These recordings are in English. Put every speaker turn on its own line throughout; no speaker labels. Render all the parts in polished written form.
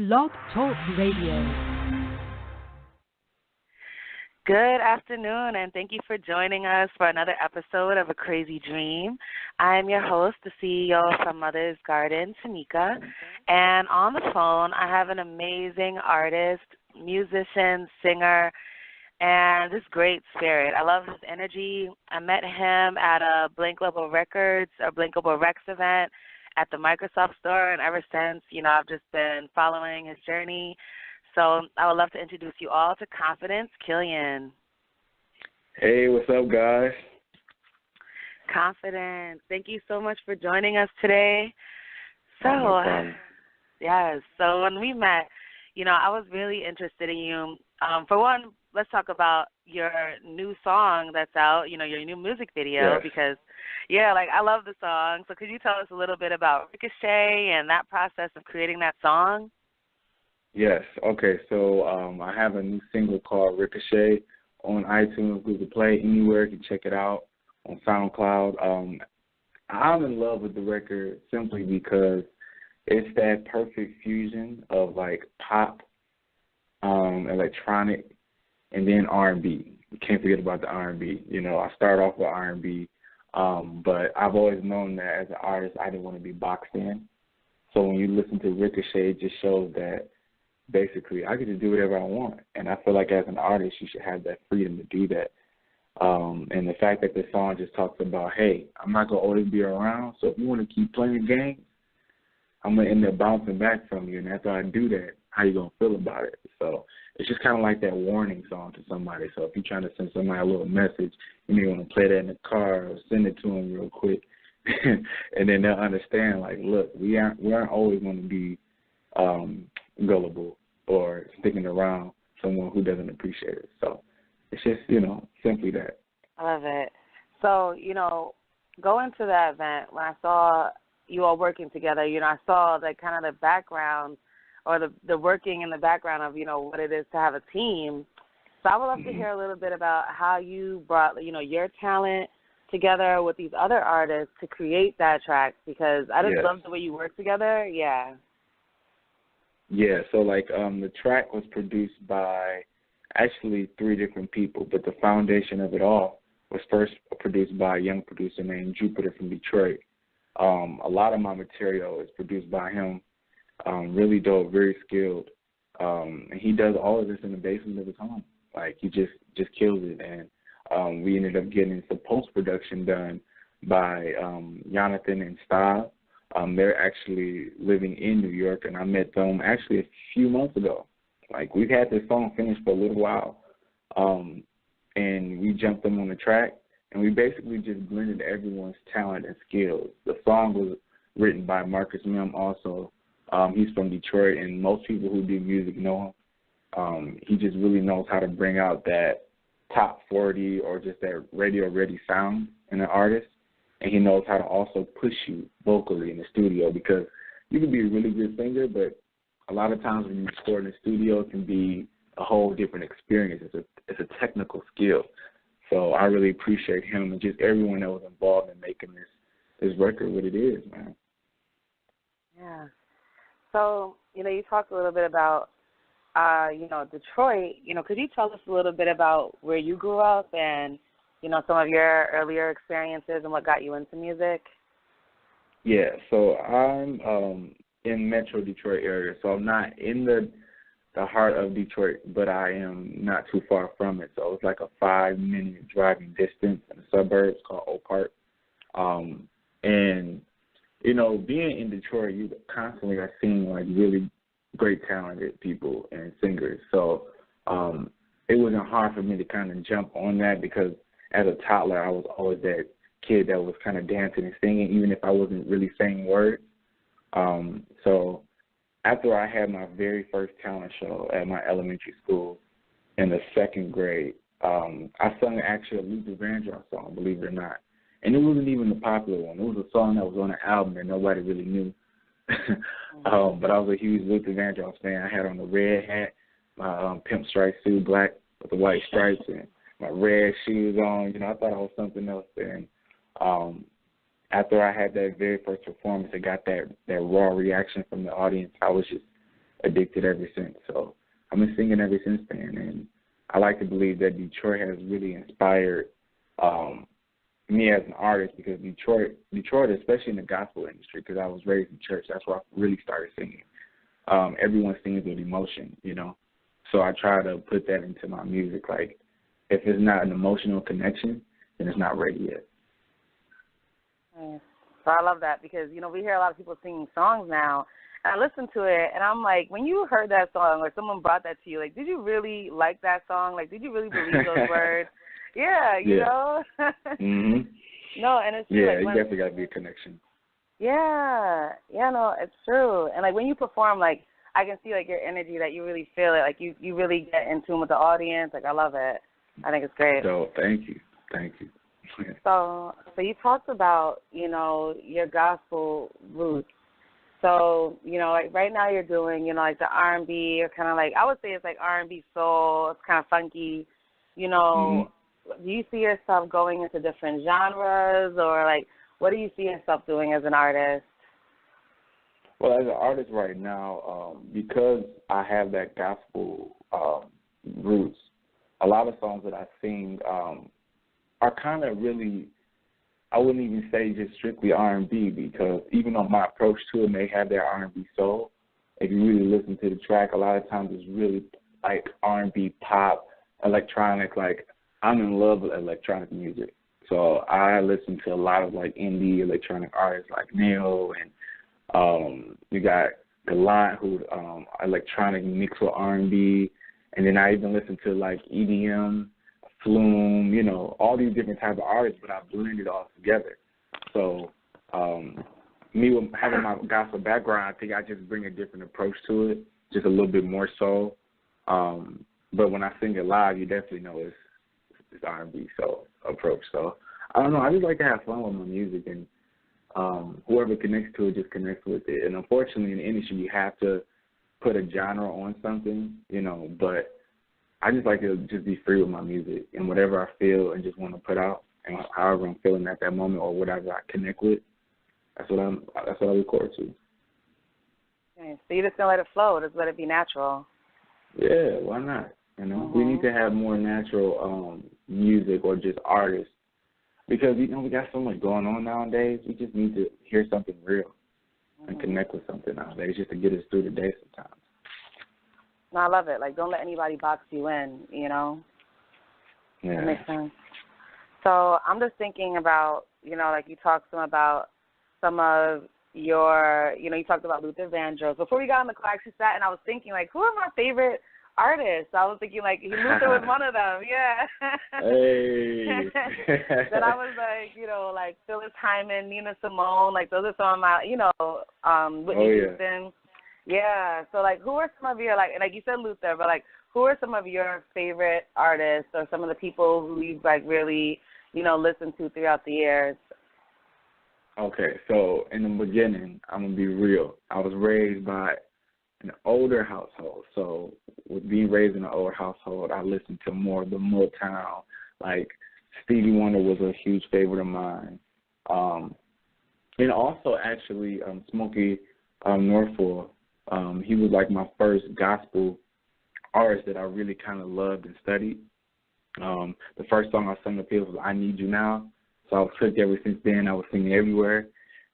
Blog Talk Radio.
Good afternoon, and thank you for joining us for another episode of A Crazy Dream. I'm your host, the CEO from Mother's Garden, Tanika, and on the phone I have an amazing artist, musician, singer, and this great spirit. I love his energy. I met him at a Blink Global Records or Blink Global Rex event at the Microsoft store, and ever since, I've just been following his journey. So I would love to introduce you all to Confidence Killian.
Hey, what's up, guys?
Confidence, thank you so much for joining us today. So,
no problem.
Yes, so when we met, I was really interested in you. For one, let's talk about your new song that's out, your new music video,
Yes.
because, I love the song. So could you tell us a little bit about Ricochet and that process of creating that song?
Yes. Okay, so I have a new single called Ricochet on iTunes, Google Play, anywhere you can check it out, on SoundCloud. I'm in love with the record simply because it's that perfect fusion of, pop, electronic, and then R&B. You can't forget about the R&B. I started off with R&B, but I've always known that as an artist I didn't want to be boxed in. So when you listen to Ricochet, it just shows that basically I get to do whatever I want. And I feel like as an artist you should have that freedom to do that. And the fact that the song just talks about, hey, I'm not going to always be around, so if you want to keep playing games, I'm going to end up bouncing back from you. And after I do that, how you going to feel about it? So it's just kind of like that warning song to somebody. So if you're trying to send somebody a little message, you may want to play that in the car or send it to them real quick. And then they'll understand, look, we aren't always going to be gullible or sticking around someone who doesn't appreciate it. So it's just, simply that.
I love it. So, going to that event, when I saw you all working together, I saw kind of the background or the working in the background of, what it is to have a team. So I would love to hear a little bit about how you brought, your talent together with these other artists to create that track, because I just love the way you work together. Yeah.
Yeah, so the track was produced by actually 3 different people, but the foundation of it all was first produced by a young producer named Jupiter from Detroit. A lot of my material is produced by him. Really dope, very skilled. And he does all of this in the basement of his home. He just kills it. And we ended up getting some post-production done by Jonathan and Style. They're actually living in New York, and I met them actually a few months ago. We've had this song finished for a little while, and we jumped them on the track, and we basically just blended everyone's talent and skills. The song was written by Marcus Mim also. He's from Detroit, and most people who do music know him. He just really knows how to bring out that top 40 or just that radio-ready sound in an artist. And he knows how to also push you vocally in the studio, because you can be a really good singer, but a lot of times when you record in the studio, it can be a whole different experience. It's a technical skill. So I really appreciate him and just everyone that was involved in making this record what it is, man.
Yeah. So, you talked a little bit about, Detroit. Could you tell us a little bit about where you grew up and, some of your earlier experiences and what got you into music?
Yeah, so I'm in Metro Detroit area, so I'm not in the heart of Detroit, but I am not too far from it. So it's like a 5-minute driving distance in the suburbs called Oak Park. And, being in Detroit, you constantly are seeing, really great talented people and singers. So it wasn't hard for me to kind of jump on that, because as a toddler, I was always that kid that was kind of dancing and singing, even if I wasn't really saying words. So after I had my very first talent show at my elementary school in the 2nd grade, I sung actually a Luther Vandross song, believe it or not. And it wasn't even the popular one. It was a song that was on an album that nobody really knew. But I was a huge Luther Vandross fan. I had on the red hat, my pimp stripe suit, black with the white stripes, and my red shoes on. I thought I was something else. And after I had that very first performance, I got that raw reaction from the audience. I was just addicted ever since. So I've been singing ever since then, and I like to believe that Detroit has really inspired me as an artist, because Detroit, especially in the gospel industry, because I was raised in church, that's where I really started singing. Everyone sings with emotion, you know. So I try to put that into my music. Like, if it's not an emotional connection, then it's not ready yet.
Nice. So I love that, because, you know, we hear a lot of people singing songs now, and I listen to it, and I'm like, when you heard that song or someone brought that to you, like, did you really like that song? Like, did you really believe those words? Yeah, you know?
Mhm.
No, and it's true.
Yeah,
like,
you definitely got to be a connection.
Yeah, no, it's true. And, like, when you perform, like, I can see, like, your energy, that you really feel it. Like, you really get in tune with the audience. Like, I love it. I think it's great.
So, thank you.
So you talked about, you know, your gospel roots. So, you know, like right now you're doing, you know, like the R&B, or kind of like, I would say it's like R&B soul. It's kind of funky. You know, Do you see yourself going into different genres, or like, what do you see yourself doing as an artist?
Well, as an artist right now, because I have that gospel roots, a lot of songs that I sing are kind of really, I wouldn't even say just strictly R&B, because even though my approach to it may have that R&B soul, if you really listen to the track, a lot of times it's really like R&B, pop, electronic. Like, I'm in love with electronic music. So I listen to a lot of like indie electronic artists like Neil, and you got Gallant, who electronic mixed with R&B, and then I even listen to like EDM, Flume, you know, all these different type of artists, but I blend it all together. So me with having my gospel background, I think I just bring a different approach to it, just a little bit more so. But when I sing it live, you definitely know it's R&B so approach. So I don't know, I just like to have fun with my music, and whoever connects to it just connects with it. And unfortunately in the industry you have to put a genre on something, you know, but I just like to just be free with my music and whatever I feel and just want to put out, and however I'm feeling at that moment or whatever I connect with, that's what I record to.
Okay, so you're just gonna let it flow, just let it be natural.
Yeah, why not? You know, we need to have more natural music, or just artists, because, you know, we got so much going on nowadays. We just need to hear something real and connect with something nowadays, just to get us through the day sometimes.
No, I love it. Like, don't let anybody box you in, you know?
Yeah.
That makes sense. So I'm just thinking about, you know, like you talked about some of your, you know, you talked about Luther Vandross. Before we got on the call, I actually sat and I was thinking, like, who are my favorite artists? I was thinking, like, Luther was one of them, yeah.
Hey.
Then I was like, you know, like Phyllis Hyman, Nina Simone, like those are some of my, you know, Whitney Houston. Yeah, so, like, who are some of your, like you said Luther, but, like, who are some of your favorite artists, or some of the people who you've, like, really, you know, listened to throughout the years?
Okay, so in the beginning, I'm going to be real. I was raised by an older household. So with being raised in an older household, I listened to more of the Motown. Like, Stevie Wonder was a huge favorite of mine. And also, actually, Smokey Norfolk. He was like my first gospel artist that I really kind of loved and studied. The first song I sang up here was I Need You Now. So I was hooked ever since then. I was singing everywhere.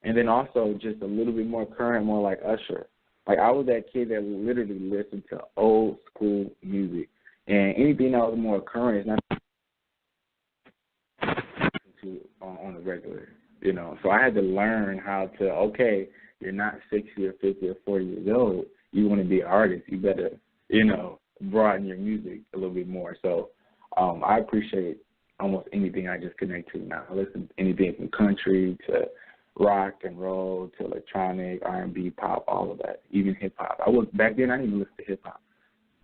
And then also just a little bit more current, more like Usher. Like, I was that kid that would literally listen to old school music. And anything that was more current is not to on the regular, you know. So I had to learn how to, okay, you're not 60 or 50 or 40 years old. You want to be an artist. You better, you know, broaden your music a little bit more. So I appreciate almost anything I just connect to now. I listen to anything from country to rock and roll to electronic, R&B, pop, all of that, even hip-hop. Back then, I didn't even listen to hip-hop.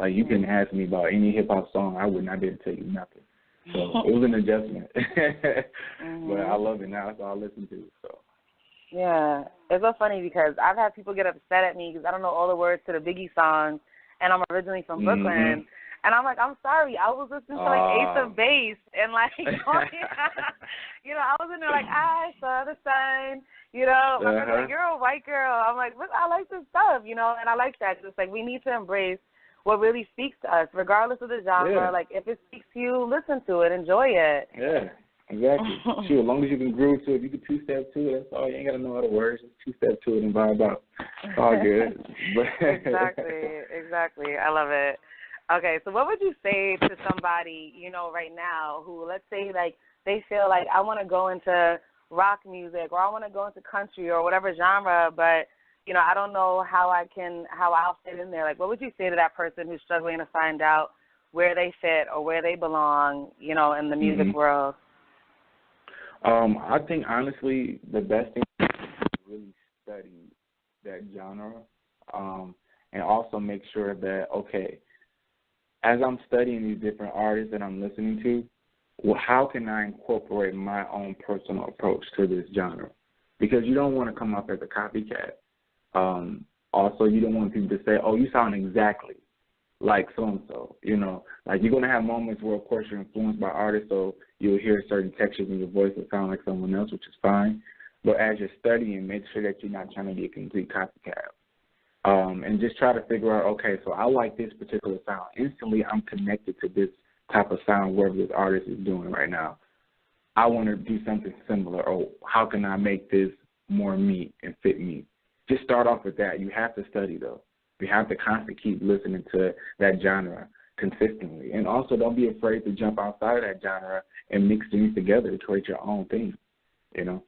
Like, you can ask me about any hip-hop song, I would not be able to tell you nothing. So it was an adjustment. But I love it now. That's all I listen to. So.
Yeah, it's so funny because I've had people get upset at me because I don't know all the words to the Biggie songs, and I'm originally from Brooklyn. And I'm like, I'm sorry, I was listening to like Ace of Base and like, you know, I was in there like, I saw the sign, you know. My friends were like, you're a white girl. I'm like, look, I like this stuff, you know, and I like that. It's like we need to embrace what really speaks to us, regardless of the genre.
Yeah.
Like if it speaks to you, listen to it, enjoy it.
Yeah. Exactly. Shoot, as long as you can groove to it, you can two-step to it. That's all. You ain't got to know all the words. Just two-step to it and vibe out. It's all good.
Exactly. I love it. Okay, so what would you say to somebody, you know, right now who, let's say, like, they feel like I want to go into rock music or I want to go into country or whatever genre, but, you know, I don't know how I'll fit in there. Like, what would you say to that person who's struggling to find out where they fit or where they belong, you know, in the music world?
I think, honestly, the best thing is to really study that genre and also make sure that, okay, as I'm studying these different artists that I'm listening to, well, how can I incorporate my own personal approach to this genre? Because you don't want to come up as a copycat. Also, you don't want people to say, oh, you sound exactly like so-and-so, you know. Like, you're going to have moments where, of course, you're influenced by artists, so you'll hear certain textures in your voice that sound like someone else, which is fine. But as you're studying, make sure that you're not trying to be a complete copycat. And just try to figure out, okay, so I like this particular sound. Instantly, I'm connected to this type of sound, whatever this artist is doing right now. I want to do something similar, or how can I make this more me and fit me? Just start off with that. You have to study, though. You have to constantly keep listening to that genre consistently. And also, don't be afraid to jump outside of that genre and mix things together to create your own thing, you know?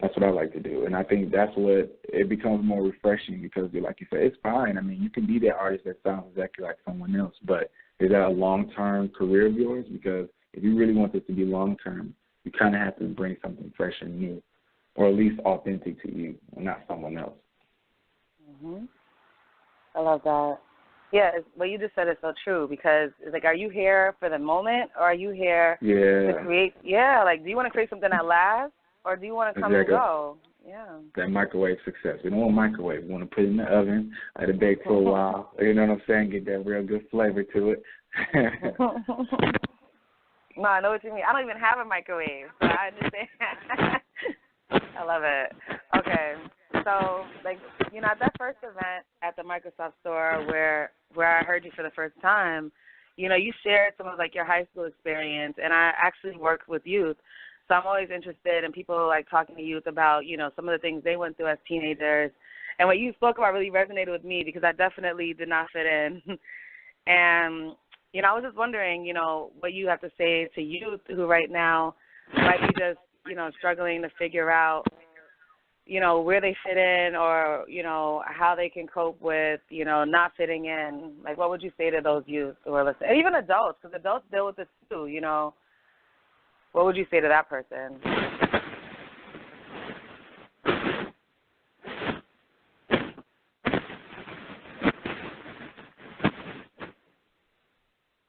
That's what I like to do. And I think that's what it becomes more refreshing because, like you said, it's fine. I mean, you can be that artist that sounds exactly like someone else, but is that a long-term career of yours? Because if you really want this to be long-term, you kind of have to bring something fresh and new, or at least authentic to you and not someone else.
I love that. Yeah, what you just said is so true because it's like, are you here for the moment or are you here to create? Yeah, like, do you want to create something that lasts or do you want to come and go? Yeah. That
microwave success. We don't want microwave. We want to put it in the oven, let it bake for a while. You know what I'm saying? Get that real good flavor to it.
No, I know what you mean. I don't even have a microwave, so I understand. I love it. Okay. So, like, you know, at that first event at the Microsoft store where I heard you for the first time, you know, you shared some of, like, your high school experience, and I actually work with youth. So I'm always interested in people, like, talking to youth about, you know, some of the things they went through as teenagers. And what you spoke about really resonated with me because I definitely did not fit in. And, you know, I was just wondering, you know, what you have to say to youth who right now might be just, you know, struggling to figure out, you know, where they fit in or, you know, how they can cope with, you know, not fitting in. Like, what would you say to those youth who are listening? And even adults, because adults deal with this too, you know. What would you say to that person? I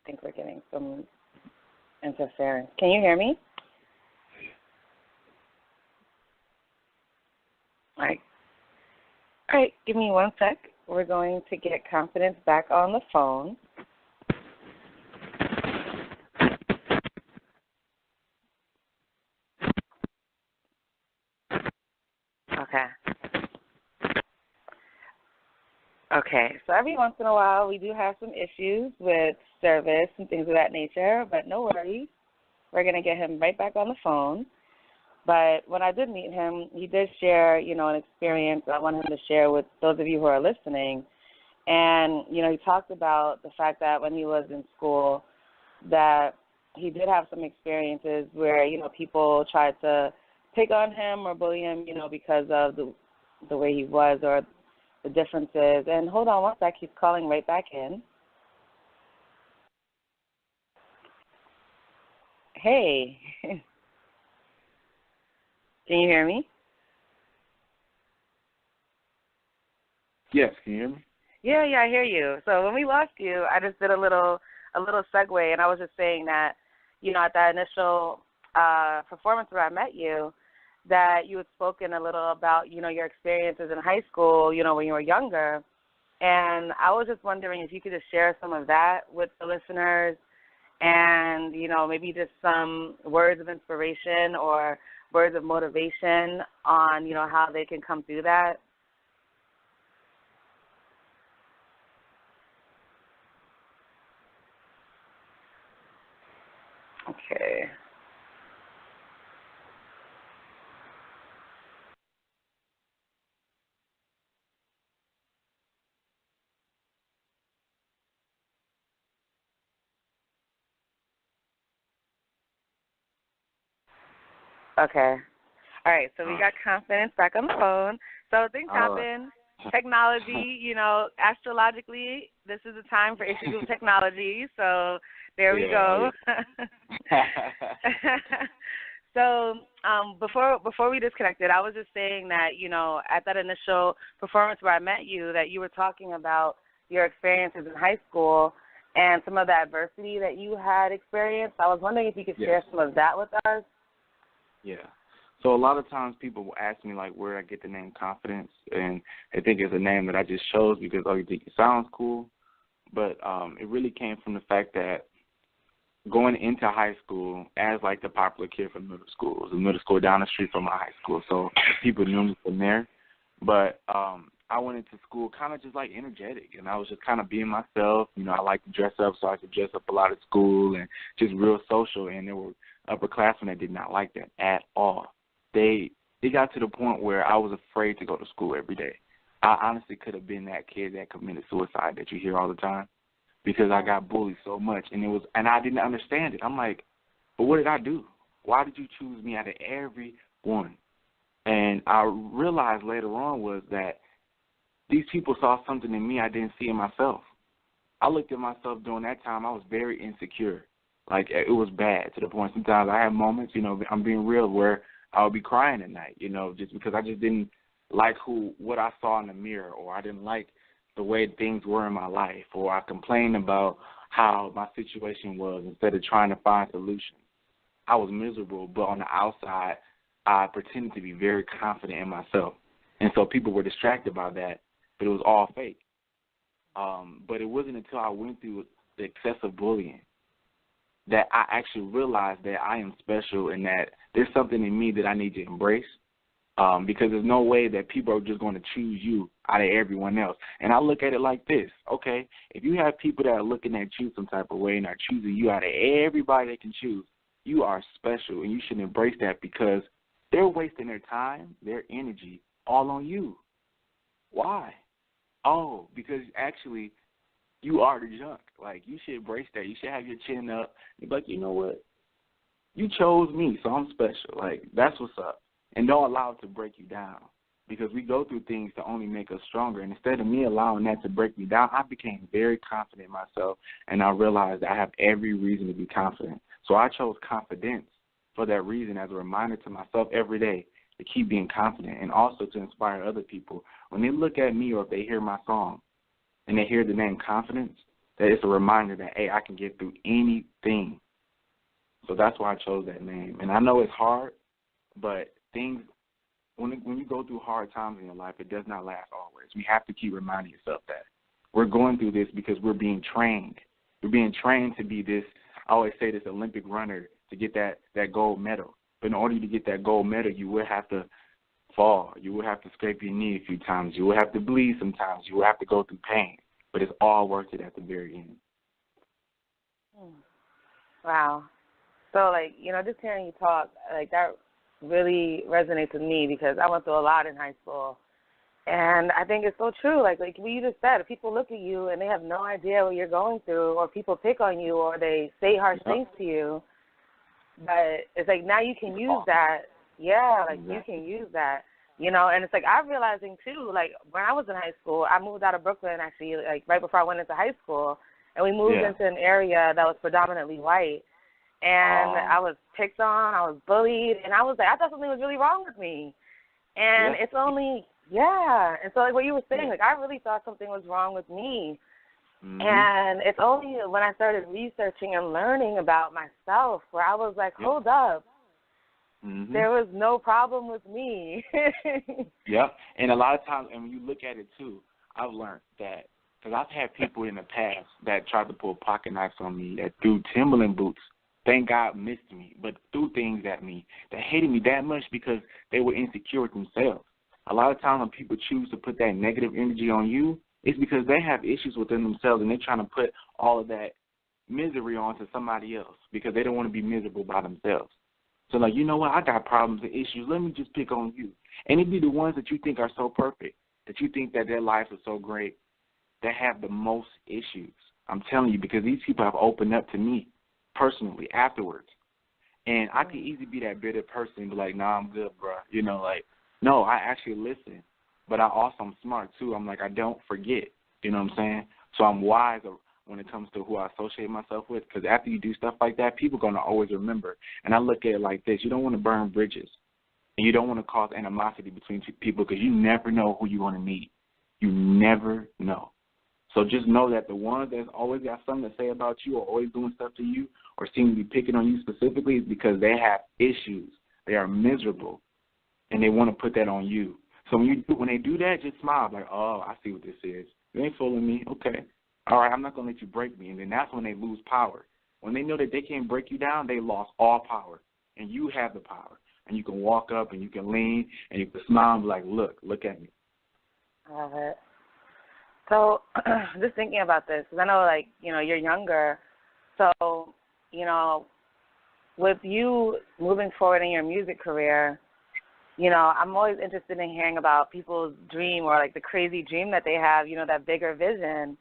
think we're getting some interference. Can you hear me? All right, give me 1 sec. We're going to get Confidence back on the phone. Okay, so every once in a while we do have some issues with service and things of that nature, but no worries. We're going to get him right back on the phone. But when I did meet him, he did share, you know, an experience I want him to share with those of you who are listening. And, you know, he talked about the fact that when he was in school that he did have some experiences where, you know, people tried to pick on him or bully him, you know, because of the way he was or the differences. And hold on 1 sec, he's calling right back in. Hey. Can you hear me?
Yes, can you hear me?
Yeah, I hear you. So when we lost you, I just did a little segue, and I was just saying that, you know, at that initial performance where I met you, that you had spoken a little about, you know, your experiences in high school, you know, when you were younger. And I was just wondering if you could just share some of that with the listeners and, you know, maybe just some words of inspiration or words of motivation on, you know, how they can come through that. Okay. Okay. All right, so we got Confidence back on the phone. So things happen. Technology, you know, astrologically, this is a time for issues with technology. So there we go. So before we disconnected, I was just saying that, you know, at that initial performance where I met you, that you were talking about your experiences in high school and some of the adversity that you had experienced. I was wondering if you could share some of that with us.
Yeah. So a lot of times people will ask me, like, where I get the name Confidence, and they think it's a name that I just chose because, oh, you think it sounds cool. But it really came from the fact that going into high school as, like, the popular kid from middle school. It was a middle school down the street from my high school, so people knew me from there. But I went into school kind of just, like, energetic, and I was just kind of being myself. You know, I like to dress up, so I could dress up a lot at school and just real social, and there were upperclassmen that did not like that at all. It got to the point where I was afraid to go to school every day. I honestly could have been that kid that committed suicide that you hear all the time because I got bullied so much, and I didn't understand it. I'm like, but what did I do? Why did you choose me out of everyone? And I realized later on was that these people saw something in me I didn't see in myself. I looked at myself during that time. I was very insecure. Like, it was bad to the point sometimes I had moments, you know, I'm being real, where I would be crying at night, you know, just because I just didn't like what I saw in the mirror, or I didn't like the way things were in my life, or I complained about how my situation was instead of trying to find solutions. I was miserable, but on the outside, I pretended to be very confident in myself. And so people were distracted by that, but it was all fake. But it wasn't until I went through the excessive bullying that I actually realized that I am special and that there's something in me that I need to embrace, because there's no way that people are just going to choose you out of everyone else. And I look at it like this, okay, if you have people that are looking at you some type of way and are choosing you out of everybody they can choose, you are special, and you should embrace that because they're wasting their time, their energy, all on you. Why? Oh, because actually you are the junk. Like, you should embrace that. You should have your chin up. You're like, you know what? You chose me, so I'm special. Like, that's what's up. And don't allow it to break you down, because we go through things to only make us stronger. And instead of me allowing that to break me down, I became very confident in myself, and I realized I have every reason to be confident. So I chose confidence for that reason, as a reminder to myself every day to keep being confident, and also to inspire other people. When they look at me or if they hear my song and they hear the name Confidence, that it's a reminder that, hey, I can get through anything. So that's why I chose that name. And I know it's hard, but things, when you go through hard times in your life, it does not last always. We have to keep reminding yourself that. We're going through this because we're being trained. We're being trained to be this, I always say, this Olympic runner to get that gold medal. But in order to get that gold medal, you will have to fall. You will have to scrape your knee a few times. You will have to bleed sometimes. You will have to go through pain. But it's all worth it at the very end.
Wow. So, like, you know, just hearing you talk, like, that really resonates with me because I went through a lot in high school. And I think it's so true. Like what you just said, if people look at you and they have no idea what you're going through, or people pick on you, or they say harsh things to you, but it's like now you can use that. Yeah, like you can use that, you know. And it's like I'm realizing, too, like when I was in high school, I moved out of Brooklyn, actually, like right before I went into high school. And we moved into an area that was predominantly white. And I was picked on, I was bullied, and I was like, I thought something was really wrong with me. And it's only, and so like what you were saying, like I really thought something was wrong with me. And it's only when I started researching and learning about myself where I was like, hold up, there was no problem with me.
And a lot of times, and when you look at it too, I've learned that, because I've had people in the past that tried to pull pocket knives on me, that threw Timberland boots. Thank God missed me, but threw things at me that hated me that much because they were insecure with themselves. A lot of times when people choose to put that negative energy on you, it's because they have issues within themselves and they're trying to put all of that misery onto somebody else because they don't want to be miserable by themselves. So, like, you know what, I got problems and issues. Let me just pick on you. And it be the ones that you think are so perfect, that you think that their lives are so great, that have the most issues. I'm telling you, because these people have opened up to me personally afterwards. And I could easily be that bitter person and be like, nah, I'm good, bro. You know, like, no, I actually listen. But I also am smart, too. I'm like, I don't forget. You know what I'm saying? So I'm wise when it comes to who I associate myself with, because after you do stuff like that, people are going to always remember. And I look at it like this. You don't want to burn bridges. And you don't want to cause animosity between people because you never know who you're going to meet. You never know. So just know that the ones that's always got something to say about you or always doing stuff to you or seem to be picking on you specifically is because they have issues. They are miserable, and they want to put that on you. So when they do that, just smile like, oh, I see what this is. You ain't fooling me. Okay. All right, I'm not going to let you break me. And then that's when they lose power. When they know that they can't break you down, they lost all power, and you have the power. And you can walk up and you can lean and you can smile and be like, look at me.
I love it. So just thinking about this, because I know, like, you know, you're younger. So, you know, with you moving forward in your music career, you know, I'm always interested in hearing about people's dream or, like, the crazy dream that they have, you know, that bigger vision.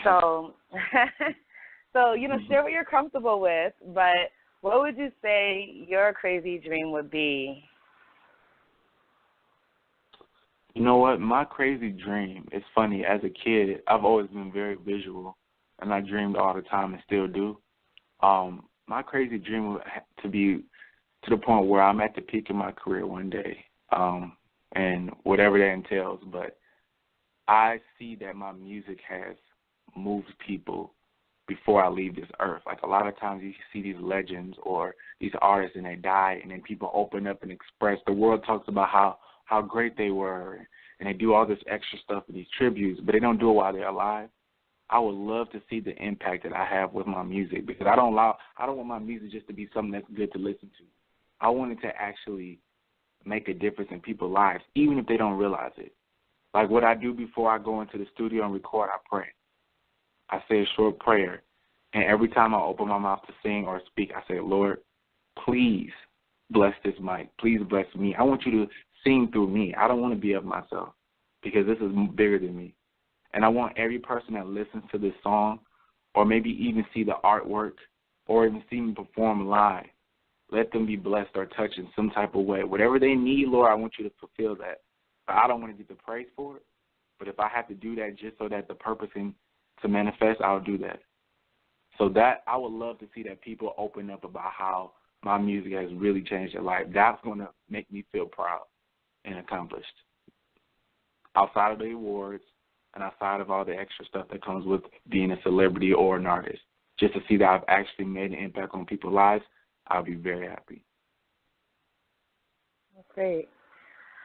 So, you know, share what you're comfortable with, but what would you say your crazy dream would be?
You know what? My crazy dream, it's funny, as a kid, I've always been very visual, and I dreamed all the time and still do. My crazy dream would to be to the point where I'm at the peak of my career one day, and whatever that entails, but I see that my music has moved people before I leave this earth. Like, a lot of times you see these legends or these artists and they die, and then people open up and express. The world talks about how great they were, and they do all this extra stuff with these tributes, but they don't do it while they're alive. I would love to see the impact that I have with my music, because I don't want my music just to be something that's good to listen to. I want it to actually make a difference in people's lives, even if they don't realize it. Like what I do before I go into the studio and record, I pray. I say a short prayer, and every time I open my mouth to sing or speak, I say, Lord, please bless this mic. Please bless me. I want you to sing through me. I don't want to be of myself, because this is bigger than me. And I want every person that listens to this song, or maybe even see the artwork, or even see me perform live, let them be blessed or touched in some type of way. Whatever they need, Lord, I want you to fulfill that. But I don't want to get the praise for it. But if I have to do that just so that the purpose to manifest, I'll do that. So that I would love to see that people open up about how my music has really changed their life. That's going to make me feel proud and accomplished. Outside of the awards and outside of all the extra stuff that comes with being a celebrity or an artist, just to see that I've actually made an impact on people's lives, I'll be very happy.
That's great.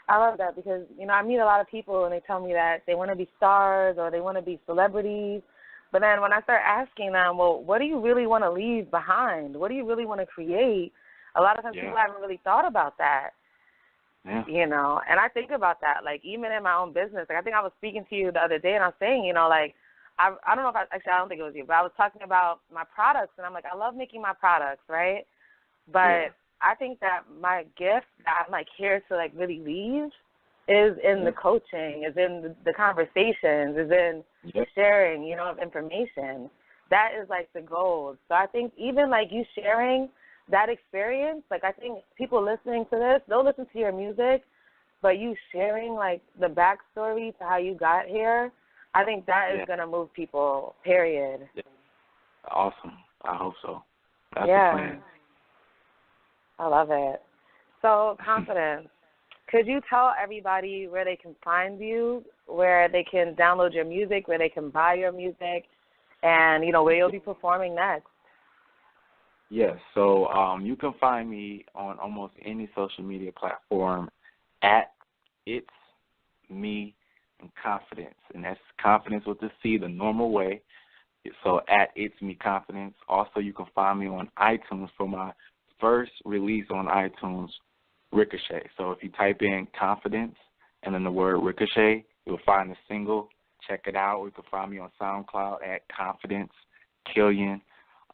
I love that because, you know, I meet a lot of people and they tell me that they want to be stars or they want to be celebrities. But then when I start asking them, well, what do you really want to leave behind? What do you really want to create? A lot of times people haven't really thought about that.
Yeah.
You know, and I think about that, like, even in my own business. Like, I think I was speaking to you the other day and I was saying, you know, like, I don't know if I don't think it was you, but I was talking about my products and I'm like, I love making my products, right? But I think that my gift that I'm, like, here to, like, really leave is in the coaching, is in the conversations, is in sharing, you know, of information. That is, like, the gold. So I think even, like, you sharing that experience, like, I think people listening to this, they'll listen to your music, but you sharing, like, the backstory to how you got here, I think that is going to move people, period.
Yeah. Awesome. I hope so. That's the plan.
I love it. So, Confidence, could you tell everybody where they can find you, where they can download your music, where they can buy your music, and, you know, where you'll be performing next?
Yes, so you can find me on almost any social media platform at It's Me and confidence. And that's confidence with the C, the normal way. So at It's Me Confidence. Also, you can find me on iTunes for my first release on iTunes, Ricochet. So if you type in confidence and then the word Ricochet, you'll find the single. Check it out. You can find me on SoundCloud at Confidence Killian.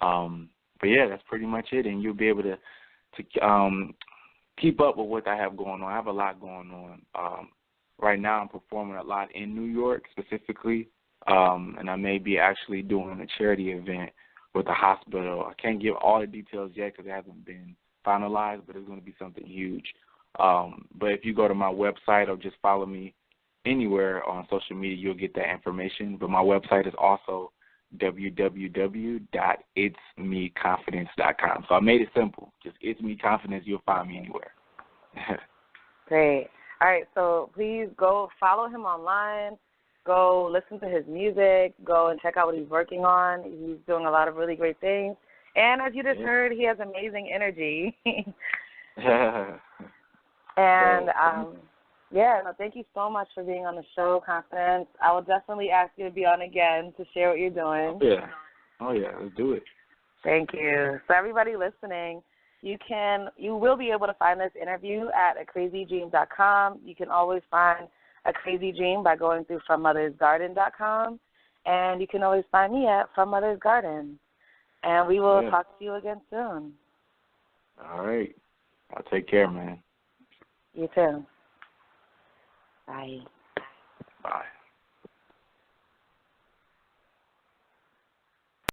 But yeah, that's pretty much it, and you'll be able to keep up with what I have going on. I have a lot going on. Right now, I'm performing a lot in New York specifically, and I may be actually doing a charity event with a hospital. I can't give all the details yet because it hasn't been finalized, but it's going to be something huge. But if you go to my website or just follow me anywhere on social media, you'll get that information. But my website is also www.itsmeconfidence.com. So I made it simple. Just It's Me Confidence. You'll find me anywhere.
Great. All right, so please go follow him online. Go listen to his music. Go and check out what he's working on. He's doing a lot of really great things. And as you just heard, he has amazing energy. And, thank you so much for being on the show, Confidence. I will definitely ask you to be on again to share what you're doing.
Oh, yeah, let's do it.
Thank you. So everybody listening, you will be able to find this interview at acrazydream.com. You can always find A Crazy Dream by going through FromMothersGarden.com. And you can always find me at From Mother's Garden. And we will talk to you again soon.
All right. I'll take care, man.
You too. Bye.
Bye.